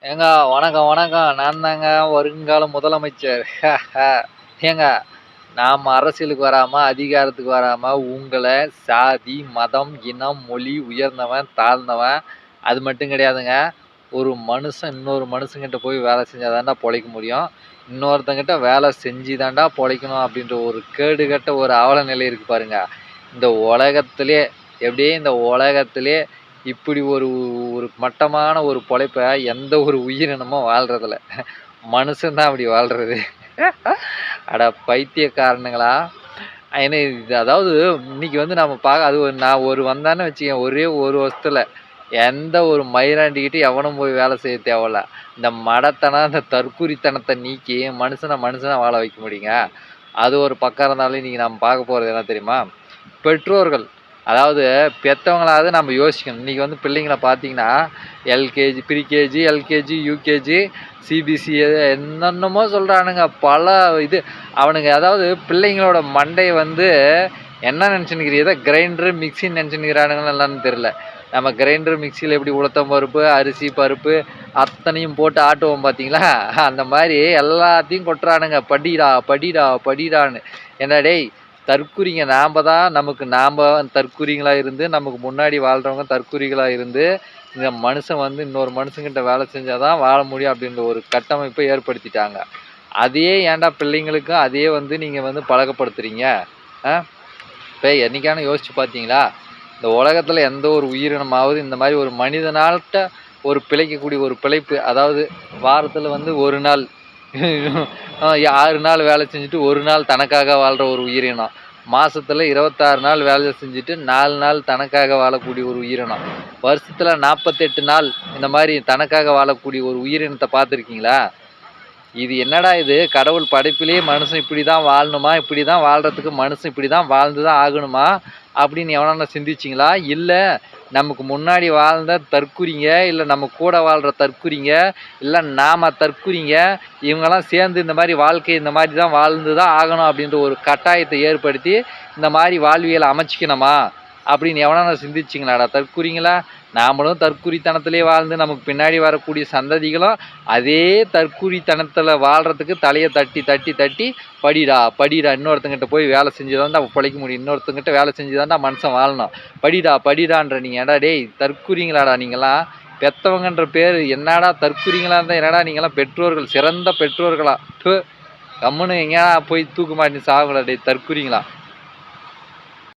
ஏங்க வணக்கம், வணக்கம். நான் தாங்க வருங்கால முதலமைச்சர். ஏங்க நாம அரசியலுக்கு வராம, அதிகாரத்துக்கு வராம, உங்கள சாதி, மதம், இனம், மொழி, உயர்ந்தவன், தாழ்ந்தவன் அது மட்டும் கிடையாதுங்க. ஒரு மனுஷன் இன்னொரு மனுஷங்கிட்ட போய் வேலை செஞ்சா தான்டா பொழைக்க முடியும். இன்னொருத்தங்கிட்ட வேலை செஞ்சு தான்டா பொழைக்கணும் அப்படின்ற ஒரு கேடுகெட்ட ஒரு அவல நிலை இருக்கு பாருங்க. இந்த உலகத்திலே இந்த உலகத்திலே இப்படி ஒரு ஒரு மட்டமான ஒரு பொழைப்ப எந்த ஒரு உயிரினமும் வாழ்றதில்ல. மனுஷன் தான் அப்படி வாழ்றது. அட பைத்தியக்காரனுங்களா! ஏன்னா இது அதாவது இன்னைக்கு வந்து நம்ம அது நான் வந்தான்னு வச்சுக்கயேன், ஒரே 1 வருஷத்துல எந்த ஒரு மயிராண்டிகிட்டயும் எவனும் போய் வேலை செய்ய தேவையில்ல. இந்த மடத்தனம், இந்த தற்குறித்தனத்த நீக்கி மனுஷன மனுஷனா வாழ வைக்க முடியுங்க. அது ஒரு பக்கம் இருந்தாலும் இன்னைக்கு நம்ம பார்க்க போறது என்ன தெரியுமா? பெற்றோர்கள். அதாவது பெத்தவங்களாவது நம்ம யோசிக்கணும். இன்னைக்கு வந்து பிள்ளைங்கள பார்த்தீங்கன்னா, ப்ரீகேஜி, எல்கேஜி, யூகேஜி, சிபிஎஸ்சி என்னென்னமோ சொல்றானுங்க. பல இது அவனுங்க அதாவது பிள்ளைங்களோட மண்டைய வந்து என்ன நெனச்சுன்னுக்கிறீங்க? ஏதோ கிரைண்டரு, மிக்ஸின்னு நெனச்சுன்னுக்கிறானுங்களா என்னன்னு தெரியல. நம்ம கிரைண்டர், மிக்ஸியில எப்படி உளுத்தம் பருப்பு, அரிசி, பருப்பு அத்தனையும் போட்டு ஆட்டுவோம் பார்த்தீங்களா? அந்த மாரி எல்லாத்தையும் கொட்டுறானுங்க. படிடா, படிடா, படிடான்னு. ஏன்டா டேய்! தற்குறிங்க நாம தற்குறிகளா இருந்து, நமக்கு முன்னாடி வாழ்றவங்க தற்குறிகளா இருந்து, இந்த மனுஷன் வந்து இன்னொரு மனுஷங்கிட்ட வேலை செஞ்சா தான் வாழ முடியும் அப்படின்ற ஒரு கட்டமைப்பை ஏற்படுத்திட்டாங்க. அதையே ஏன்டா பிள்ளைங்களுக்கும் அதையே வந்து நீங்க வந்து பழக்கப்படுத்துறீங்க? ஆ? இப்ப என்னைக்கான யோசிச்சு பார்த்தீங்களா? இந்த உலகத்துல எந்த ஒரு உயிரினமாவது இந்த மாரி ஒரு மனிதனால்ட்ட ஒரு பிழைக்கக்கூடிய ஒரு பிழைப்பு, அதாவது வாரத்துல வந்து 1 நாள் 6 நாள் வேலை செஞ்சுட்டு 1 நாள் தனக்காக வாழ்ற ஒரு உயிரினம். மாசத்துல 26 நாள் வேலை செஞ்சுட்டு 4 நாள் தனக்காக வாழக்கூடிய ஒரு உயிரினம். வருஷத்துல 48 நாள் இந்த மாரி தனக்காக வாழக்கூடிய ஒரு உயிரினத்த பார்த்துருக்கீங்களா? இது என்னடா இது? கடவுள் படைப்பிலேயே மனுஷன் இப்படிதான் வாழணுமா? இப்படிதான் வாழ்றதுக்கு மனுஷன் இப்படிதான் வாழ்ந்து தான் ஆகணுமா? அப்படின்னு எவனான சிந்திச்சீங்களா? இல்ல நமக்கு முன்னாடி வாழ்ந்த தற்குறிங்க, இல்ல நம்ம கூட வாழ்ற தற்குறிங்க, இல்ல நாம தற்குறிங்க, இவங்கலாம் சேர்ந்து இந்த மாரி வாழ்க்கை இந்த மாரி தான் வாழ்ந்து தான் ஆகணும் அப்படின்ற ஒரு கட்டாயத்தை ஏற்படுத்தி, இந்த மாரி வாழ்வியல அமைச்சுக்கணுமா? அப்படின்னு எவனான சிந்திச்சீங்களாடா தற்குறிங்களா? நாமளும் தற்குறித்தனத்திலே வாழ்ந்து நமக்கு பின்னாடி வரக்கூடிய சந்ததிகளும் அதே தற்குறித்தனத்துல வாழ்றதுக்கு தலைய தட்டி, தட்டி, தட்டி படிடா, படிடா இன்னொருத்தங்கிட்ட போய் வேலை செஞ்சு தான்டா பொழைக்க முடியும். இன்னொருத்தங்கிட்ட வேலை செஞ்சு தான்டா மனுஷன் வாழணும். படிடா, படிடான்ற நீங்க. ஏன்டா டேய் தற்குறிங்களாடா நீங்கலாம்? பெத்தவங்கன்ற பேரு என்னடா தற்குறிங்களா இருந்தா என்னடா நீங்கலாம் பெற்றோர்கள், சிறந்த பெற்றோர்களா? கம்முனு எங்கேயா போய் தூக்கு மாட்டி சாவுங்களா டேய் தற்குறிங்களா?